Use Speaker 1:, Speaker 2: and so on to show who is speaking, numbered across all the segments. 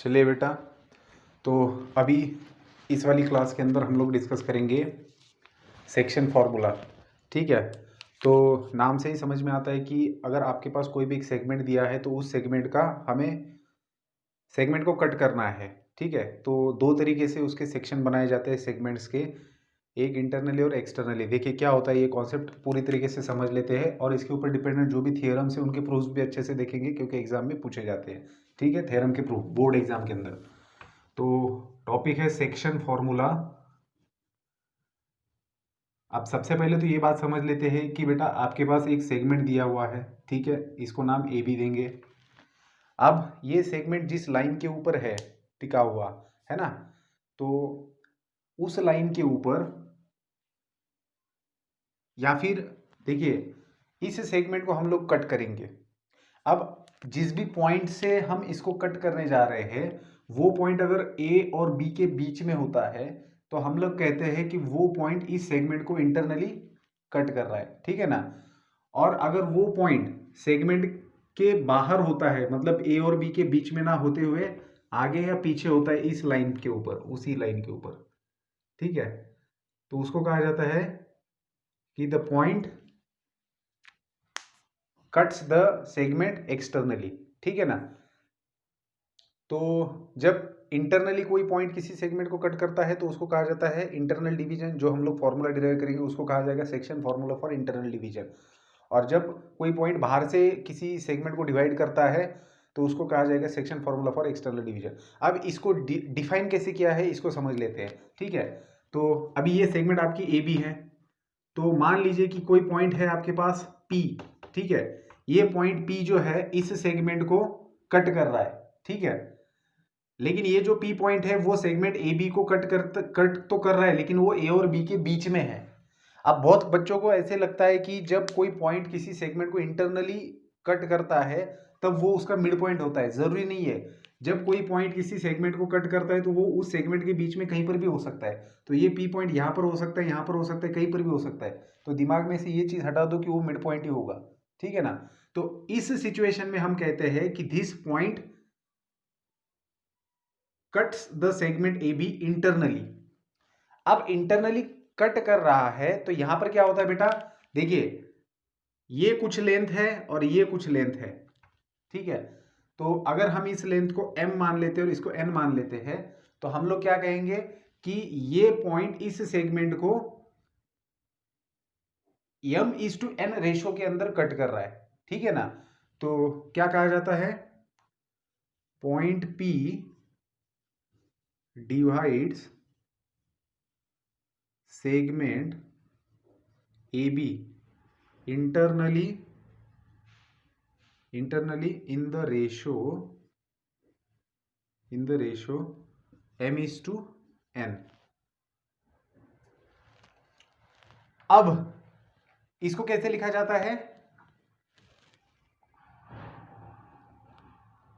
Speaker 1: चलिए बेटा, तो अभी इस वाली क्लास के अंदर हम लोग डिस्कस करेंगे सेक्शन फार्मूला। ठीक है, तो नाम से ही समझ में आता है कि अगर आपके पास कोई भी एक सेगमेंट दिया है तो उस सेगमेंट का हमें सेगमेंट को कट करना है। ठीक है, तो दो तरीके से उसके सेक्शन बनाए जाते हैं सेगमेंट्स के, एक इंटरनली और एक्सटर्नली। देखिए क्या होता है, ये कॉन्सेप्ट पूरी तरीके से समझ लेते हैं और इसके ऊपर डिपेंडेंट जो भी थियरम्स है उनके प्रूफ्स भी अच्छे से देखेंगे क्योंकि एग्जाम में पूछे जाते हैं। ठीक है, थ्योरम के प्रूफ बोर्ड एग्जाम के अंदर। तो टॉपिक है सेक्शन फॉर्मूला। अब सबसे पहले तो ये बात समझ लेते हैं कि बेटा आपके पास एक सेगमेंट दिया हुआ है। ठीक है, इसको नाम ए बी देंगे। अब ये सेगमेंट जिस लाइन के ऊपर है टिका हुआ है ना, तो उस लाइन के ऊपर या फिर देखिए इस सेगमेंट को हम लोग कट करेंगे। अब जिस भी पॉइंट से हम इसको कट करने जा रहे हैं वो पॉइंट अगर ए और बी के बीच में होता है तो हम लोग कहते हैं कि वो पॉइंट इस सेगमेंट को इंटरनली कट कर रहा है। ठीक है ना, और अगर वो पॉइंट सेगमेंट के बाहर होता है, मतलब ए और बी के बीच में ना होते हुए आगे या पीछे होता है इस लाइन के ऊपर, उसी लाइन के ऊपर, ठीक है, तो उसको कहा जाता है कि the point cuts the segment externally. ठीक है ना, तो जब इंटरनली कोई पॉइंट किसी सेगमेंट को कट करता है तो उसको कहा जाता है इंटरनल डिवीजन। जो हम लोग फॉर्मूला डिराइव करेंगे उसको कहा जाएगा section formula for internal division. और जब कोई पॉइंट बाहर से किसी सेगमेंट को डिवाइड करता है तो उसको कहा जाएगा section formula for external division. अब इसको डिफाइन कैसे किया है इसको समझ लेते हैं। ठीक है, तो अभी ये सेगमेंट आपकी ए बी है, तो मान लीजिए कि कोई पॉइंट है आपके पास पी। ठीक है, ये पॉइंट पी जो है इस सेगमेंट को कट कर रहा है। ठीक है, लेकिन ये जो पी पॉइंट है वो सेगमेंट ए बी को कट तो कर रहा है, लेकिन वो ए और बी के बीच में है। अब बहुत बच्चों को ऐसे लगता है कि जब कोई पॉइंट किसी सेगमेंट को इंटरनली कट करता है तब वो उसका मिड पॉइंट होता है। जरूरी नहीं है, जब कोई पॉइंट किसी सेगमेंट को कट करता है तो वो उस सेगमेंट के बीच में कहीं पर भी हो सकता है। तो ये पी पॉइंट यहाँ पर हो सकता है, यहाँ पर हो सकता है, कहीं पर भी हो सकता है। तो दिमाग में से ये चीज हटा दो कि वो मिड पॉइंट ही होगा। ठीक है ना, तो इस सिचुएशन में हम कहते हैं कि this point cuts the segment A B internally. अब इंटरनली कट कर रहा है तो यहां पर क्या होता है बेटा, देखिए ये कुछ लेंथ है और ये कुछ लेंथ है। ठीक है, तो अगर हम इस लेंथ को m मान लेते हैं और इसको n मान लेते हैं तो हम लोग क्या कहेंगे कि ये पॉइंट इस सेगमेंट को m/n रेशो के अंदर कट कर रहा है। ठीक है ना, तो क्या कहा जाता है, point P divides segment AB internally in the ratio m/n। अब इसको कैसे लिखा जाता है,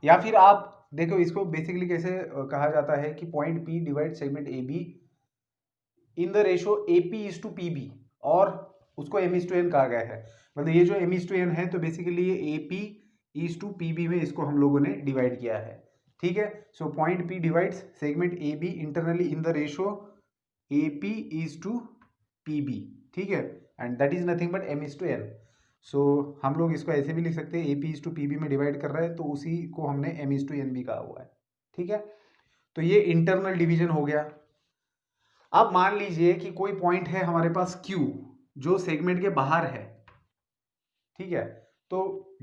Speaker 1: या फिर आप देखो इसको बेसिकली कैसे कहा जाता है कि point P divide segment AB in the ratio AP/PB, और उसको m/n कहा गया है। मतलब ये जो m/n है तो बेसिकली ये AP/PB में इसको हम लोगों ने डिवाइड किया है। ठीक है, so point P divides segment AB internally in the ratio AP/PB। ठीक है, and that is nothing but m/n। सो हम लोग इसको ऐसे भी लिख सकते हैं, AP/PB में डिवाइड कर रहा है तो उसी को हमने m/n भी कहा हुआ है। ठीक है, तो ये इंटरनल डिवीजन हो गया। अब मान लीजिए कि कोई पॉइंट है हमारे पास Q जो सेगमेंट के बाहर है। ठीक है, तो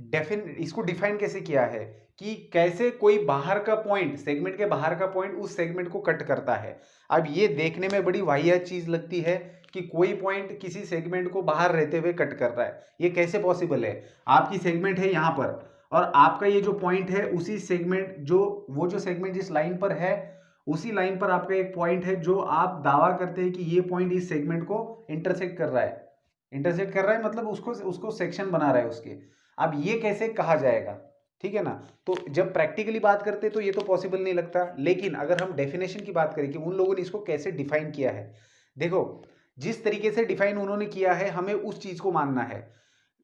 Speaker 1: इसको डिफाइन कैसे किया है कि कैसे कोई बाहर का पॉइंट, सेगमेंट के बाहर का पॉइंट उस सेगमेंट को कट करता है। अब ये देखने में बड़ी वाहियात चीज लगती है कि कोई पॉइंट किसी सेगमेंट को बाहर रहते हुए कट कर रहा है। ये कैसे पॉसिबल है, आपकी सेगमेंट है यहाँ पर और आपका ये जो पॉइंट है उसी सेगमेंट वो जो सेगमेंट जिस लाइन पर है उसी लाइन पर आपका एक पॉइंट है जो आप दावा करते हैं कि ये पॉइंट इस सेगमेंट को इंटरसेक्ट कर रहा है। इंटरसेक्ट कर रहा है मतलब उसको उसको सेक्शन बना रहा है उसके। अब ये कैसे कहा जाएगा, ठीक है ना, तो जब प्रैक्टिकली बात करते तो ये तो पॉसिबल नहीं लगता। लेकिन अगर हम डेफिनेशन की बात करें कि उन लोगों ने इसको कैसे डिफाइन किया है, देखो जिस तरीके से डिफाइन उन्होंने किया है हमें उस चीज को मानना है।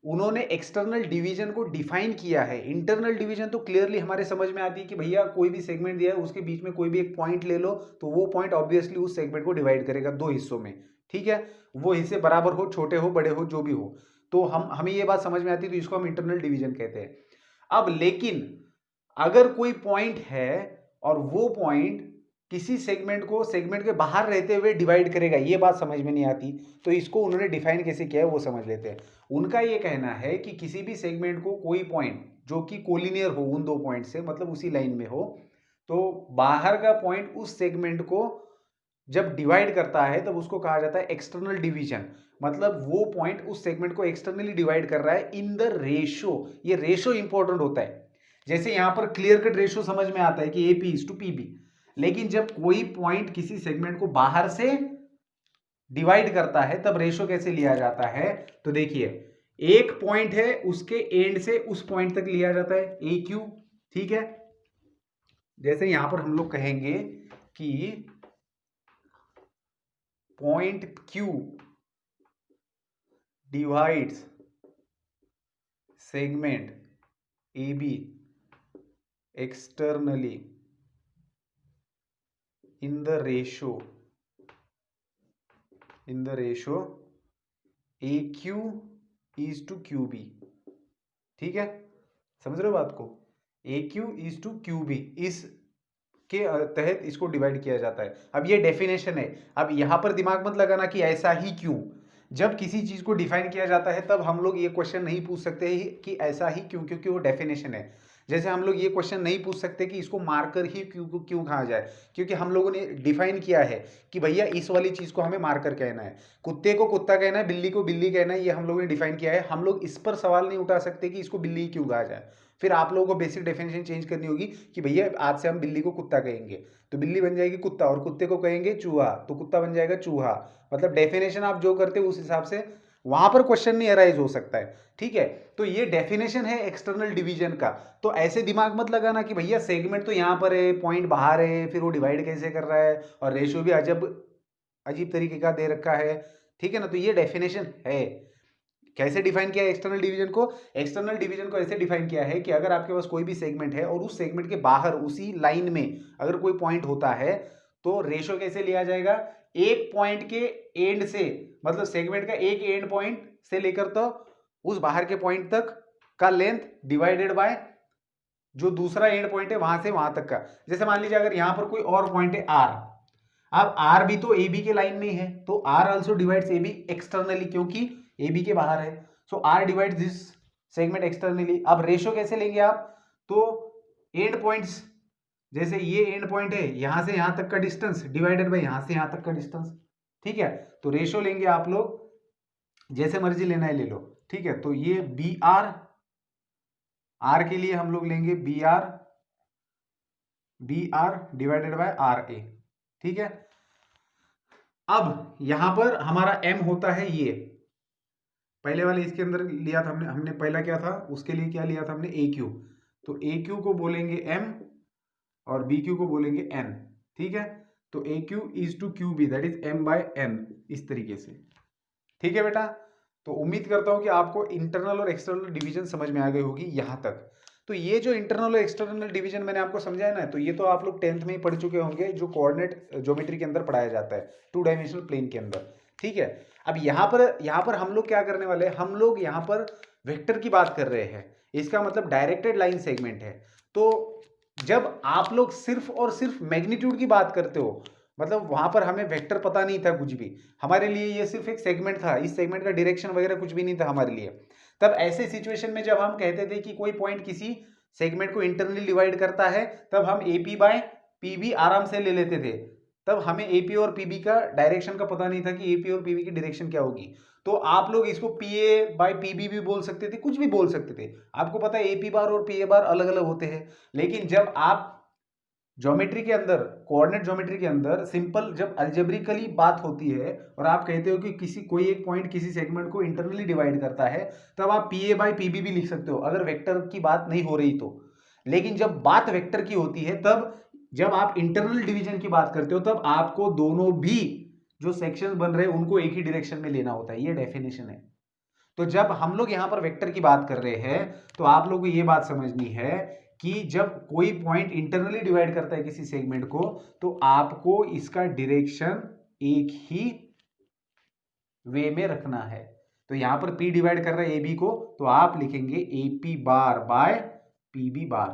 Speaker 1: उन्होंने एक्सटर्नल डिवीजन को डिफाइन किया है। इंटरनल डिवीजन तो क्लियरली हमारे समझ में आती है कि भैया कोई भी सेगमेंट दिया है उसके बीच में कोई भी एक पॉइंट ले लो तो वो पॉइंट ऑब्वियसली उस सेगमेंट को डिवाइड करेगा दो हिस्सों में, ठीक है, वो हिस्से बराबर हो, छोटे हो, बड़े हो, जो भी हो, तो हमें ये बात समझ में आती है, तो इसको हम इंटरनल डिवीजन कहते हैं। अब लेकिन अगर कोई पॉइंट है और वो पॉइंट किसी सेगमेंट को सेगमेंट के बाहर रहते हुए डिवाइड करेगा, ये बात समझ में नहीं आती, तो इसको उन्होंने डिफाइन कैसे किया है वो समझ लेते हैं। उनका ये कहना है कि किसी भी सेगमेंट को कोई पॉइंट जो कि कोलिनियर हो उन दो पॉइंट से, मतलब उसी लाइन में हो, तो बाहर का पॉइंट उस सेगमेंट को जब डिवाइड करता है तब उसको कहा जाता है एक्सटर्नल डिवीजन। मतलब वो पॉइंट उस सेगमेंट को एक्सटर्नली डिवाइड कर रहा है इन द रेशो। ये रेशो इंपॉर्टेंट होता है। जैसे यहां पर क्लियर कट रेशो समझ में आता है कि एपी इज टू पीबी, लेकिन जब कोई पॉइंट किसी सेगमेंट को बाहर से डिवाइड करता है तब रेशो कैसे लिया जाता है, तो देखिए एक पॉइंट है उसके एंड से उस पॉइंट तक लिया जाता है ए क्यू, ठीक है। जैसे यहां पर हम लोग कहेंगे कि point Q divides segment A B externally in the ratio AQ is to QB, ठीक है, समझ रहे हो बात को, AQ is to QB इस के तहत इसको डिवाइड किया जाता है। अब ये डेफिनेशन है, अब यहां पर दिमाग मत लगाना कि ऐसा ही क्यों। जब किसी चीज को डिफाइन किया जाता है तब हम लोग ये क्वेश्चन नहीं पूछ सकते कि ऐसा ही क्यों, क्योंकि वो डेफिनेशन है। जैसे हम लोग ये क्वेश्चन नहीं पूछ सकते कि इसको मार्कर ही क्यों क्यों कहा जाए, क्योंकि हम लोगों ने डिफाइन किया है कि भैया इस वाली चीज को हमें मार्कर कहना है, कुत्ते को कुत्ता कहना है, बिल्ली को बिल्ली कहना है, ये हम लोगों ने डिफाइन किया है। हम लोग इस पर सवाल नहीं उठा सकते कि इसको बिल्ली क्यों कहा जाए। फिर आप लोगों को बेसिक डेफिनेशन चेंज करनी होगी कि भैया आज से हम बिल्ली को कुत्ता कहेंगे तो बिल्ली बन जाएगी कुत्ता, और कुत्ते को कहेंगे चूहा तो कुत्ता बन जाएगा चूहा। मतलब डेफिनेशन आप जो करते हो उस हिसाब से वहां पर क्वेश्चन नहीं अराइज हो सकता है, ठीक है। तो ये डेफिनेशन है एक्सटर्नल डिवीजन का। तो ऐसे दिमाग मत लगाना कि भैया सेगमेंट तो यहां पर है, पॉइंट बाहर है, फिर वो डिवाइड कैसे कर रहा है, और रेशियो भी अजीब तरीके का दे रखा है, ठीक है ना। तो ये डेफिनेशन है। कैसे डिफाइन किया है एक्सटर्नल डिवीजन को? एक्सटर्नल डिवीजन को ऐसे डिफाइन किया है कि अगर आपके पास कोई भी सेगमेंट है और उस सेगमेंट के बाहर उसी लाइन में अगर कोई पॉइंट होता है तो रेशियो कैसे लिया जाएगा, एक पॉइंट के एंड से, मतलब सेगमेंट का एक एंड पॉइंट से लेकर तो उस बाहर के पॉइंट तक का लेंथ डिवाइडेड बाय जो दूसरा एंड पॉइंट है वहां से वहां तक का। जैसे मान लीजिए अगर यहां पर कोई और पॉइंट है आर, अब आर भी तो ए बी के लाइन में है, तो R also divides A B externally, क्योंकि ए बी के बाहर है, so R divides this segment externally. अब रेशियो कैसे लेंगे आप, तो एंड पॉइंट्स, जैसे ये एंड पॉइंट है यहां से यहां तक का डिस्टेंस डिवाइडेड बाय यहां से यहां तक का डिस्टेंस, ठीक है। तो रेशियो लेंगे आप लोग जैसे मर्जी लेना है ले लो, ठीक है। तो ये बी आर, आर के लिए हम लोग लेंगे B R divided by R A, ठीक है। अब यहां पर हमारा m होता है ये, पहले वाले इसके अंदर लिया था हमने पहला क्या था, उसके लिए क्या लिया था हमने ए क्यू, तो ए क्यू को बोलेंगे m और बी क्यू को बोलेंगे n, ठीक है। तो A Q is to Q B that is m by n, इस तरीके से, ठीक है बेटा। तो उम्मीद करता हूं कि आपको इंटरनल और एक्सटर्नल डिवीजन समझ में आ गई होगी यहां तक। तो ये जो इंटरनल और एक्सटर्नल डिवीजन मैंने आपको समझाया ना, तो ये तो आप लोग 10th में ही पढ़ चुके होंगे, जो कोऑर्डिनेट ज्योमेट्री के अंदर पढ़ाया जाता है, 2 डायमेंशनल प्लेन के अंदर, ठीक है। अब यहाँ पर हम लोग क्या करने वाले हैं, हम लोग यहाँ पर वेक्टर की बात कर रहे हैं, इसका मतलब डायरेक्टेड लाइन सेगमेंट है। तो जब आप लोग सिर्फ और सिर्फ मैग्नीट्यूड की बात करते हो, मतलब वहां पर हमें वेक्टर पता नहीं था कुछ भी, हमारे लिए ये सिर्फ एक सेगमेंट था, इस सेगमेंट का डायरेक्शन वगैरह कुछ भी नहीं था हमारे लिए। तब ऐसे सिचुएशन में जब हम कहते थे कि कोई पॉइंट किसी सेगमेंट को इंटरनली डिवाइड करता है, तब हम एपी बाय पीबी आराम से ले लेते थे। तब हमें एपी और पीबी का डायरेक्शन का पता नहीं था कि एपी और पीबी की डायरेक्शन क्या होगी। तो आप लोग इसको पीए बाय पीबी भी बोल सकते थे, कुछ भी बोल सकते थे। आपको पता है एपी बार और पीए बार अलग अलग होते हैं, लेकिन जब आप ज्योमेट्री के अंदर, कोऑर्डिनेट ज्योमेट्री के अंदर सिंपल जब अलजेब्रिकली बात होती है और आप कहते हो कि कोई एक पॉइंट किसी सेगमेंट को इंटरनली डिवाइड करता है, तब आप पीए बाय पीबी भी लिख सकते हो अगर वेक्टर की बात नहीं हो रही तो। लेकिन जब बात वेक्टर की होती है, तब जब आप इंटरनल डिवीजन की बात करते हो, तब आपको दोनों भी जो सेक्शन बन रहे हैं उनको एक ही डायरेक्शन में लेना होता है, ये डेफिनेशन है। तो जब हम लोग यहां पर वेक्टर की बात कर रहे हैं तो आप लोग को ये बात समझनी है कि जब कोई पॉइंट इंटरनली डिवाइड करता है किसी सेगमेंट को तो आपको इसका डायरेक्शन एक ही वे में रखना है। तो यहां पर P डिवाइड कर रहा है AB को, तो आप लिखेंगे AP बार बाय PB बार।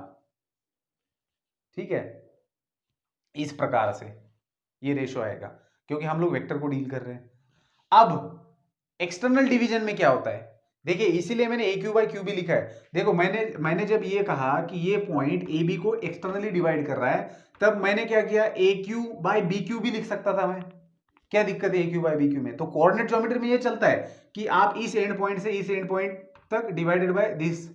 Speaker 1: ठीक है, इस प्रकार से ये रेशो आएगा क्योंकि हम लोग वेक्टर को डील कर रहे हैं। अब एक्सटर्नल डिवीजन में क्या होता है, देखिए इसीलिए मैंने ए क्यू बाई क्यू भी लिखा है। देखो मैंने जब ये कहा कि ये पॉइंट ए बी को एक्सटर्नली डिवाइड कर रहा है, तब मैंने क्या किया, ए क्यू बाई बी क्यू भी लिख सकता था मैं। क्या दिक्कत है ए क्यू बाई बी क्यू में? तो कोऑर्डिनेट ज्योमेट्री में ये चलता है कि आप इस एंड पॉइंट से इस एंड पॉइंट तक divided by this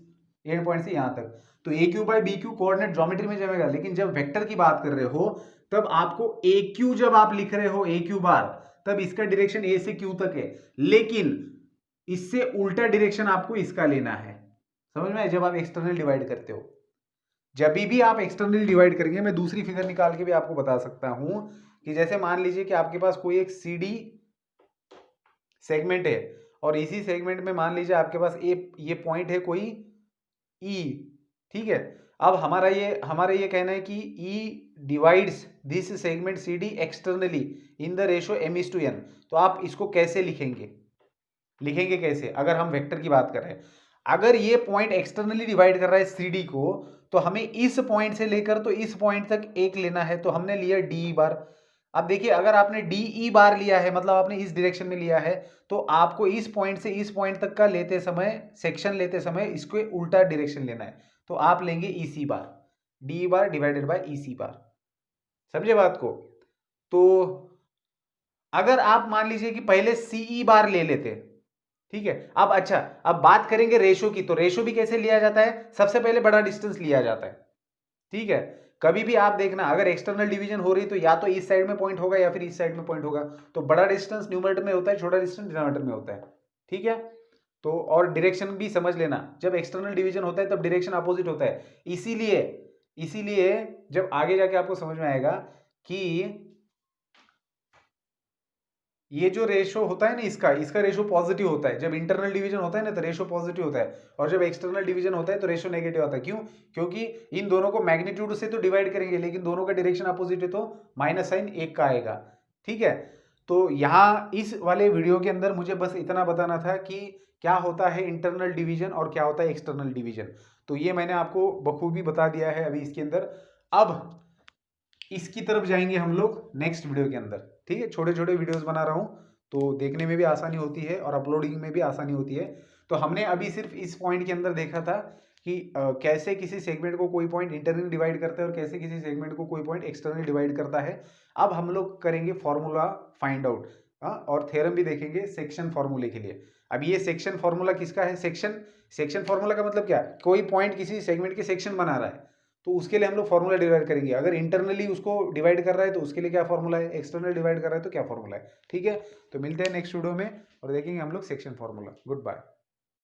Speaker 1: end point से यहां तक, तो A Q by B Q coordinate geometry में जाएगा। लेकिन जब वेक्टर की बात कर रहे हो तब आपको ए क्यू जब आप लिख रहे हो ए क्यू बार, तब इसका डायरेक्शन ए से क्यू तक है, लेकिन इससे उल्टा डायरेक्शन आपको इसका लेना है। समझ में आया? जब आप एक्सटर्नल डिवाइड करते हो, जब भी आप एक्सटर्नल डिवाइड करेंगे, मैं दूसरी फिगर निकाल के भी आपको बता सकता हूं कि जैसे मान लीजिए कि आपके पास कोई एक CD सेगमेंट है और इसी सेगमेंट में मान लीजिए आपके पास ये पॉइंट है कोई E। ठीक है, अब हमारा ये कहना है कि E divides this segment CD externally in the ratio m:n। तो आप इसको कैसे लिखेंगे कैसे, अगर हम वेक्टर की बात कर रहे हैं, अगर ये पॉइंट एक्सटर्नली डिवाइड कर रहा है CD को, तो हमें इस पॉइंट से लेकर तो इस पॉइंट तक एक लेना है, तो हमने लिया DE बार। अब देखिए अगर आपने DE बार लिया है, मतलब आपने इस डायरेक्शन में लिया है, तो आपको इस पॉइंट से इस पॉइंट तक का लेते समय, सेक्शन लेते समय इसको उल्टा डायरेक्शन लेना है, तो आप लेंगे EC bar, DE bar divided by EC बार। समझे बात को? तो अगर आप मान लीजिए कि पहले CE बार ले लेते, ठीक है, अब बात करेंगे रेशो की, तो रेशो भी कैसे लिया जाता है, सबसे पहले बड़ा डिस्टेंस लिया जाता है। ठीक है, कभी भी आप देखना अगर एक्सटर्नल डिवीजन हो रही तो या तो इस साइड में पॉइंट होगा या फिर इस साइड में पॉइंट होगा, तो बड़ा डिस्टेंस न्यूमरेटर में होता है, छोटा डिस्टेंस डिनोमिनेटर में होता है। ठीक है, तो और डायरेक्शन भी समझ लेना, जब एक्सटर्नल डिवीजन होता है तब डायरेक्शन अपोजिट होता है। इसीलिए जब आगे जाके आपको समझ में आएगा कि ये जो रेशो होता है ना, इसका रेशो पॉजिटिव होता है। जब इंटरनल डिवीजन होता है ना तो रेशो पॉजिटिव होता है, और जब एक्सटर्नल डिवीजन होता है तो रेशो नेगेटिव आता है। क्यों? क्योंकि इन दोनों को मैग्नीट्यूड से तो डिवाइड करेंगे, लेकिन दोनों का डायरेक्शन अपोजिट है, तो माइनस साइन एक का आएगा। ठीक है, तो यहाँ इस वाले वीडियो के अंदर मुझे बस इतना बताना था कि क्या होता है इंटरनल डिवीजन और क्या होता है एक्सटर्नल डिवीजन। तो ये मैंने आपको बखूबी बता दिया है अभी इसके अंदर। अब इसकी तरफ जाएंगे हम लोग नेक्स्ट वीडियो के अंदर। ठीक है, छोटे छोटे वीडियोस बना रहा हूँ तो देखने में भी आसानी होती है और अपलोडिंग में भी आसानी होती है। तो हमने अभी सिर्फ इस पॉइंट के अंदर देखा था कि कैसे किसी सेगमेंट को कोई पॉइंट इंटरनली डिवाइड करता है और कैसे किसी सेगमेंट को कोई पॉइंट एक्सटर्नली डिवाइड करता है। अब हम लोग करेंगे फॉर्मूला फाइंड आउट, और थ्योरम भी देखेंगे सेक्शन फॉर्मूले के लिए। अब ये सेक्शन फॉर्मूला किसका है? सेक्शन फॉर्मूला का मतलब क्या? कोई पॉइंट किसी सेगमेंट के सेक्शन बना रहा है तो उसके लिए हम लोग फॉर्मूला डिवाइड करेंगे। अगर इंटरनली उसको डिवाइड कर रहा है तो उसके लिए क्या फॉर्मूला है, एक्सटर्नल डिवाइड कर रहा है तो क्या फॉर्मूला है। ठीक है, तो मिलते हैं नेक्स्ट वीडियो में और देखेंगे हम लोग सेक्शन फॉर्मूला। Good bye.